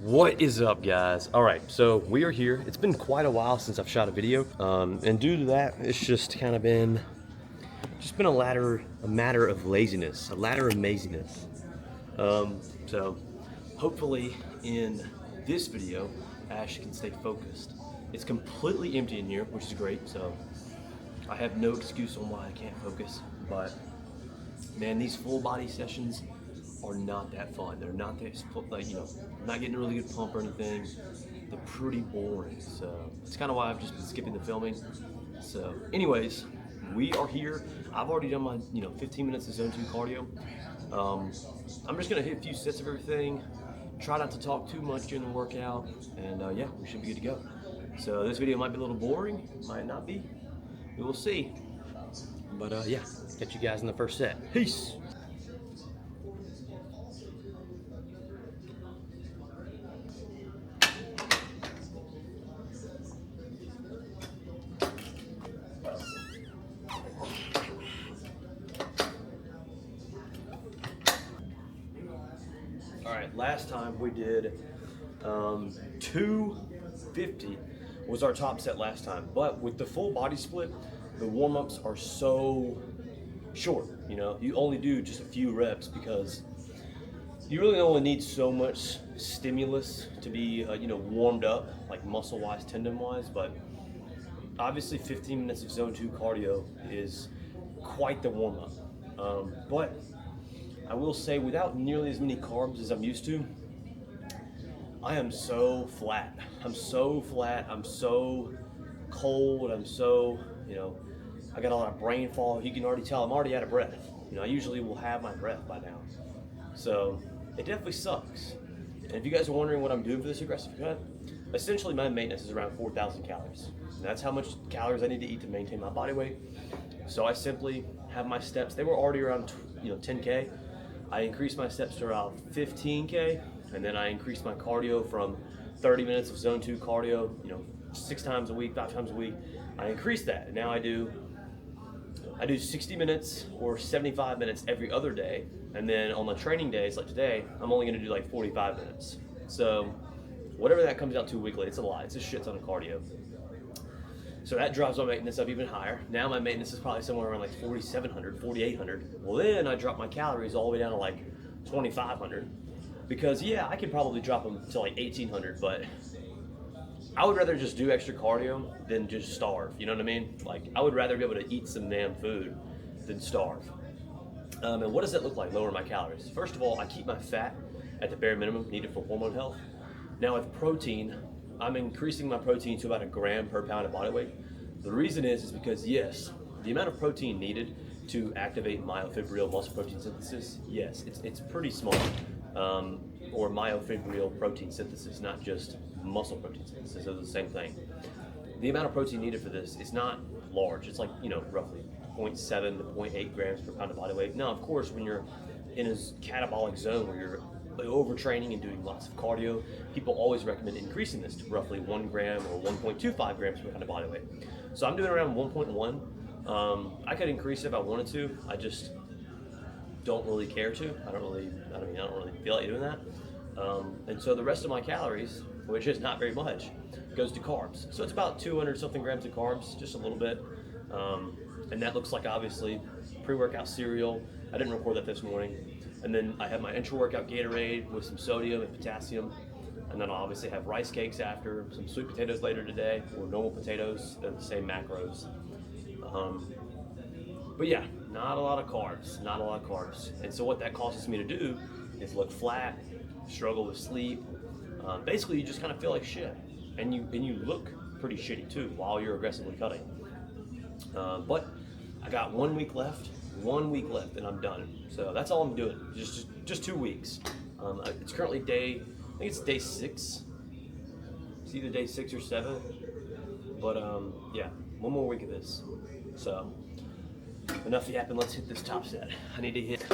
What is up, guys? All right, so we are here. It's been quite a while since I've shot a video, and due to that, it's just kind of been a matter of laziness, a ladder of maziness. So hopefully in this video, Ash can stay focused. It's completely empty in here, which is great. So I have no excuse on why I can't focus. But man, these full body sessions are not that fun. They're not that, like, not getting a really good pump or anything. They're pretty boring. So it's kind of why I've just been skipping the filming. So anyways, we are here. I've already done my 15 minutes of zone 2 cardio. I'm just gonna hit a few sets of everything. Try not to talk too much during the workout, and yeah, we should be good to go. So this video might be a little boring, might not be. We will see. But yeah, catch you guys in the first set. Peace. All right, last time we did 250 was our top set last time, but with the full body split, the warm-ups are so short. You only do just a few reps because you really only need so much stimulus to be warmed up, like muscle-wise, tendon-wise. But obviously 15 minutes of zone 2 cardio is quite the warm-up. But I will say, without nearly as many carbs as I'm used to, I am so flat. I'm so flat. I'm so cold. I'm so, I got a lot of brain fog. You can already tell I'm already out of breath. I usually will have my breath by now. So it definitely sucks. And if you guys are wondering what I'm doing for this aggressive cut, essentially my maintenance is around 4,000 calories. And that's how much calories I need to eat to maintain my body weight. So I simply have my steps. They were already around 10K. I increased my steps to around 15K, and then I increased my cardio from 30 minutes of zone 2 cardio, 6 times a week, 5 times a week. I increased that, and now I do 60 minutes or 75 minutes every other day, and then on the training days like today, I'm only gonna do like 45 minutes. So whatever that comes out to weekly, it's a lot. It's a shit ton of cardio. So that drives my maintenance up even higher. Now my maintenance is probably somewhere around like 4,700, 4,800. Well, then I drop my calories all the way down to like 2,500. Because yeah, I could probably drop them to like 1,800, but I would rather just do extra cardio than just starve. You know what I mean? Like, I would rather be able to eat some damn food than starve. And what does that look like, lowering my calories? First of all, I keep my fat at the bare minimum needed for hormone health. Now with protein, I'm increasing my protein to about 1 gram per pound of body weight. The reason is because yes, the amount of protein needed to activate myofibril muscle protein synthesis, yes, it's pretty small. Or myofibril protein synthesis, not just muscle protein synthesis, they're the same thing. The amount of protein needed for this is not large. It's like, roughly 0.7 to 0.8 grams per pound of body weight. Now, of course, when you're in a catabolic zone where you're overtraining and doing lots of cardio, people always recommend increasing this to roughly 1 gram or 1.25 grams per pound of body weight. So I'm doing around 1.1. I could increase it if I wanted to. I just don't really care to. I don't really feel like doing that. And so the rest of my calories, which is not very much, goes to carbs. So it's about 200 something grams of carbs, just a little bit. And that looks like, obviously, pre-workout cereal. I didn't record that this morning. And then I have my intra-workout Gatorade with some sodium and potassium. And then I'll obviously have rice cakes after, some sweet potatoes later today, or normal potatoes. They're the same macros. But yeah, not a lot of carbs, not a lot of carbs. And so what that causes me to do is look flat, struggle with sleep. Basically, you just kind of feel like shit. And you look pretty shitty too while you're aggressively cutting. But I got 1 week left, and I'm done. So that's all I'm doing, just 2 weeks. It's currently I think it's day 6. It's either day 6 or 7. But yeah, 1 more week of this. So enough yapping, let's hit this top set. I need to hit.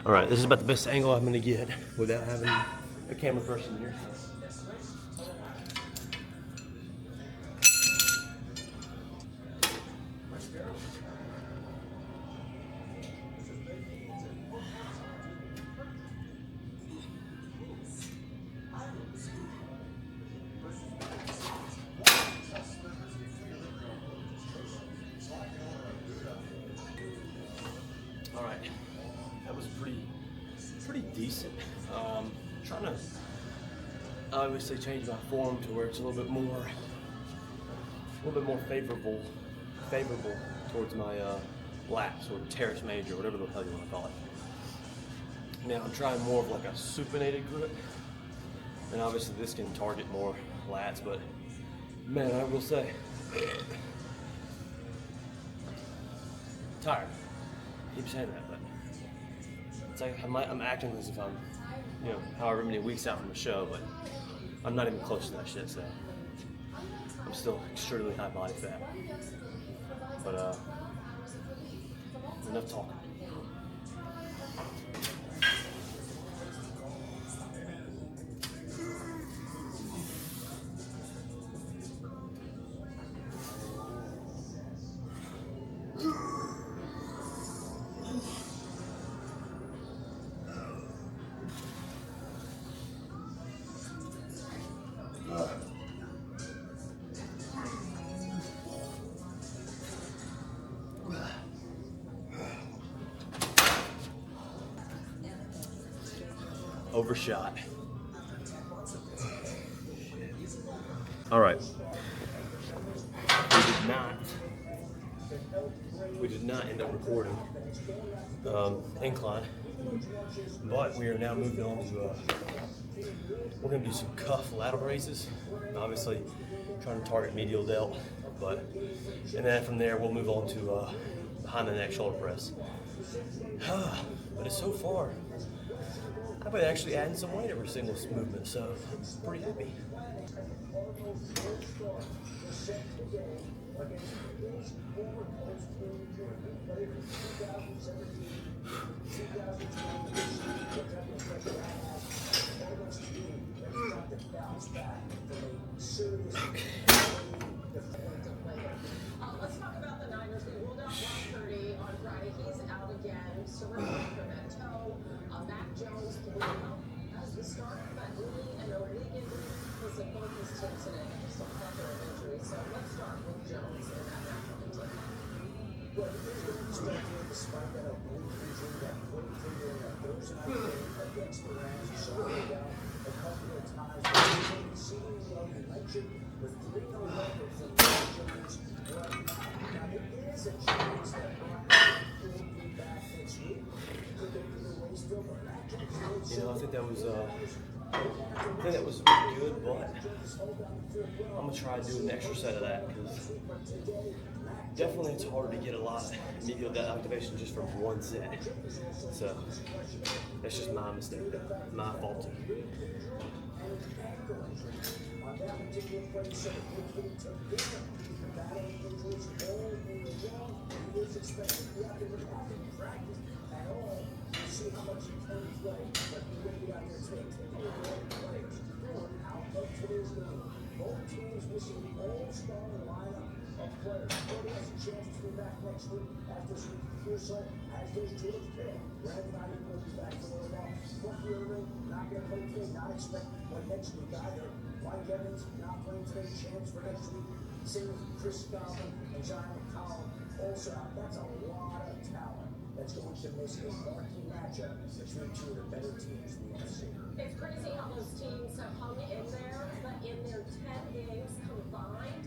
All right, this is about the best angle I'm gonna get without having a camera person here. All right, that was pretty decent. Trying to obviously change my form to where it's a little bit more favorable towards my lats or teres major, whatever the hell you want to call it. Now I'm trying more of like a supinated grip, and obviously this can target more lats, but man, I will say, tired. I keep saying that, but it's like I'm acting as if I'm, however many weeks out from the show, but I'm not even close to that shit, so I'm still extremely high body fat. But enough talking. Overshot. All right. We did not end up recording incline, but we are now moving on to we're gonna do some cuff lateral raises. Obviously, trying to target medial delt, and then from there we'll move on to behind the neck shoulder press. But it's so far, I've been actually adding some weight every single movement, so I'm pretty happy. Let's talk about the Niners. They ruled out Brock Purdy on Friday. He's out again. Surrender for that toe. Mac Jones will help as the starter, but really an O'Regan was in both his teams today. Just a plethora of injuries. So let's start with Jones and that natural control. Well, here's the perspective, despite that oblique injury that played for you in that Thursday night game against the Rams. He shut it down a couple of times. Seemingly well, you mentioned with 3-0 record for the Jones. Now, there is a chance that Brock will be back next week. I think that was really good, but I'm gonna try to do an extra set of that because definitely it's hard to get a lot of medial delt activation just from one set. So that's just my mistake, my fault. See how much you can play, but you will be out there taking players out of today's game. Both teams missing the all-star lineup of players. Purdy has a chance to be back next week after this week here, so as does George Kittle. Brandon Ayuk will be back for a while. Bucky Irving not going to play today, not expect one next week either. Mike Evans not playing today, chance for next week. Same with Chris Godwin and John McCollum also out. That's a lot of talent that's going to miss a marquee matchup between two of the better teams in the NFC. It's crazy how those teams have hung in there, but in their 10 games combined,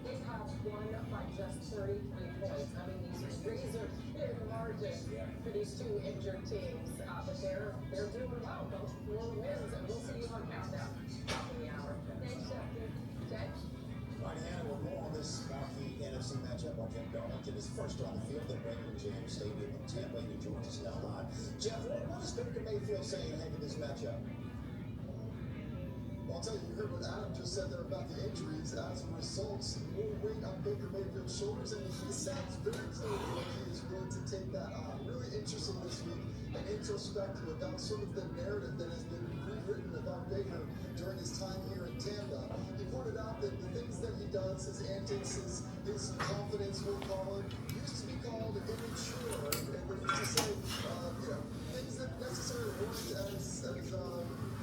they have won by just 33 points. I mean, these are razor thin margins for these two injured teams, but they're doing well. Those 4 wins, and we'll see you on countdown top of the hour. Thanks, Jay. Right now, we'll go on this marquee NFC matchup on Jeff Darlington is first on the field at Raymond James Stadium in Tampa. New joins us now live. Jeff, what does Baker Mayfield say ahead of this matchup? I'll tell you, you heard what Adam just said there about the injuries. As a result, more weight on Baker Mayfield's shoulders, and he sounds very clear like he is willing to take that on. Really interesting this week, an retrospective about sort of the narrative that has been rewritten about Baker during his time here in Tampa. He pointed out that the things that he does, his antics, his confidence, we'll call it, used to be called immature, and they used to say, things that necessarily weren't as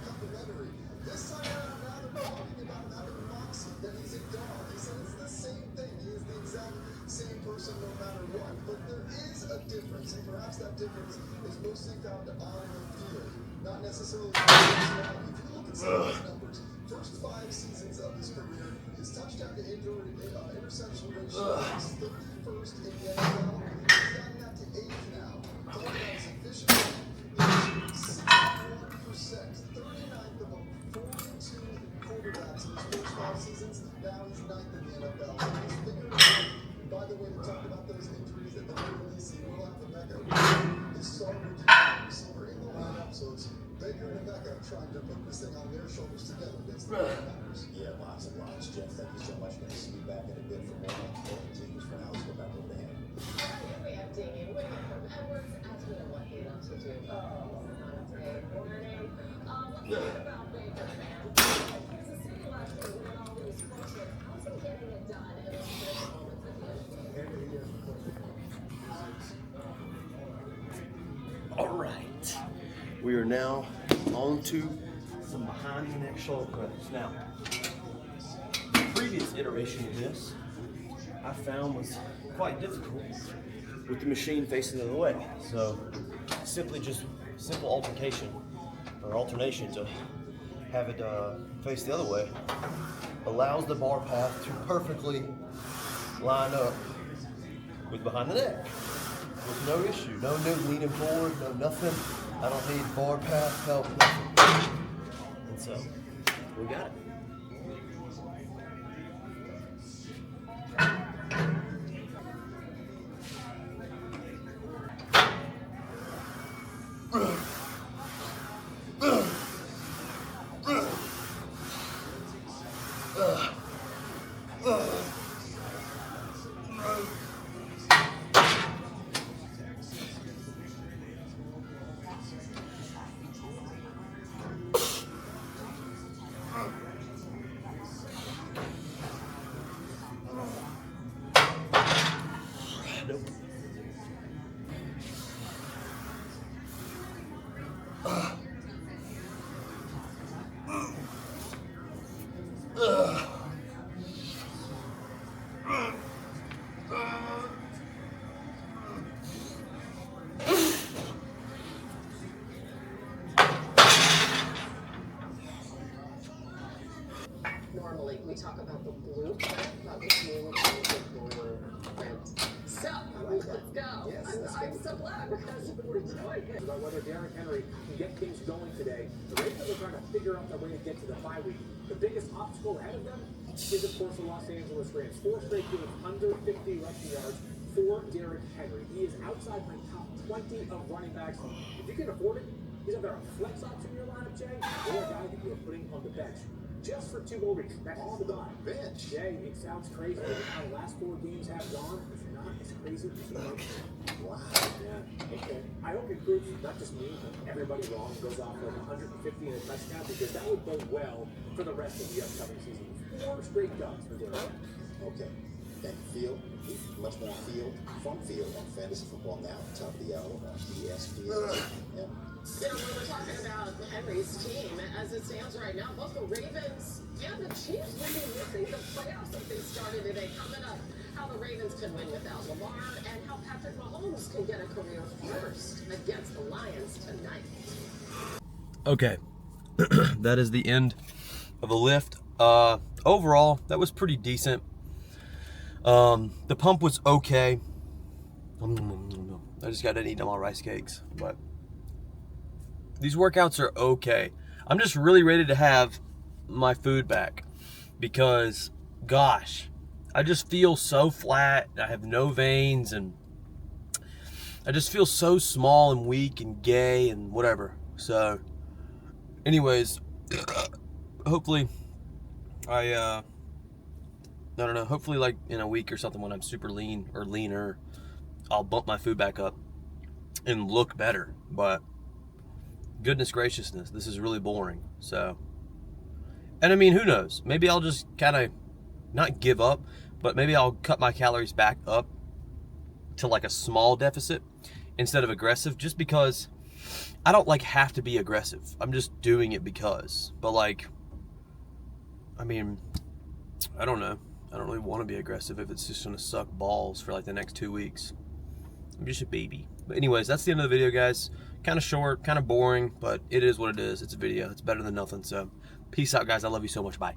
complimentary. This time around, now they're talking about him having moxie, that he's a god. He said it's the same thing. He is the exact same person no matter what. But there is a difference, and perhaps that difference is mostly found on the field, not necessarily on the personality. If you look at some of his numbers, first 5 seasons of his career, his touchdown to interception ratio is 31st in the NFL. He's gotten that to 8th now. Talking about his efficiency, he's 61%, 39th among 42 quarterbacks in his first 5 seasons. Now he's 9th in the NFL. So he's figured it out. And by the way, to talk about those injuries at the very least, he will have Emeka, the star receiver in the lineup. So it's Baker and Emeka trying to put this thing on their shoulders together against the Commanders. Yeah, lots and lots. Jeff, thank you so much. Going to see you back in a bit for more teams. For now, let's go back over to him. Here we have Damien Whitman from Edwards asking him what he loves to do. Today morning. Let's talk about Baker, man. He's a single last year winning all these questions. How's he getting it done in those critical moments at the end of the year? All right, we are now on to some behind the neck shoulder presses. Now, the previous iteration of this I found was quite difficult with the machine facing the other way. So simple alternation to have it face the other way allows the bar path to perfectly line up with behind the neck with no issue, no leaning forward, no nothing. I don't need bar path help, nothing. And so we got it. Normally, we talk about the blueprint, but this new one is the blueprint. So, let's go. I'm so glad because we're doing it. About whether Derrick Henry can get things going today. The Ravens are trying to figure out their way to get to the bye week. The biggest obstacle ahead of them is, of course, the Los Angeles Rams. 4 straight games under 50 rushing yards for Derrick Henry. He is outside my top 20 of running backs. If you can afford it, he's either a flex option in your lineup, Jay, or a guy that you're putting on the bench. Just for 2 more weeks. That's all the time. Bench. Jay, it sounds crazy, but how the last 4 games have gone, it's not as crazy as you might think. Wow. Yeah, okay. I hope it proves not just me, but everybody wrong, goes off like 150 and a touchdown, because that would bode well for the rest of the upcoming season. 4 straight dubs for Derrick. Okay. And field, much more field, fun field on fantasy football now. Top of the hour on ESPN. Yeah. You know, when we're talking about Henry's team, as it stands right now, both the Ravens and the Chiefs will be missing the playoffs that they started today. Coming up, how the Ravens can win without Lamar and how Patrick Mahomes can get a career first against the Lions tonight. Okay, that is the end of the lift. Overall, that was pretty decent. The pump was okay. I just got to eat all my rice cakes, but these workouts are okay. I'm just really ready to have my food back because, gosh, I just feel so flat. I have no veins and I just feel so small and weak and gay and whatever. So, anyways, hopefully I don't know, hopefully like in a week or something when I'm super lean or leaner, I'll bump my food back up and look better. But goodness graciousness, this is really boring. So, and I mean, who knows? Maybe I'll just kind of not give up, but maybe I'll cut my calories back up to like a small deficit instead of aggressive, just because I don't like have to be aggressive. I'm just doing it because. But like, I mean, I don't know. I don't really want to be aggressive if it's just going to suck balls for like the next 2 weeks. I'm just a baby. But anyways, that's the end of the video, guys. Kind of short, kind of boring, but it is what it is. It's a video. It's better than nothing. So peace out, guys. I love you so much. Bye.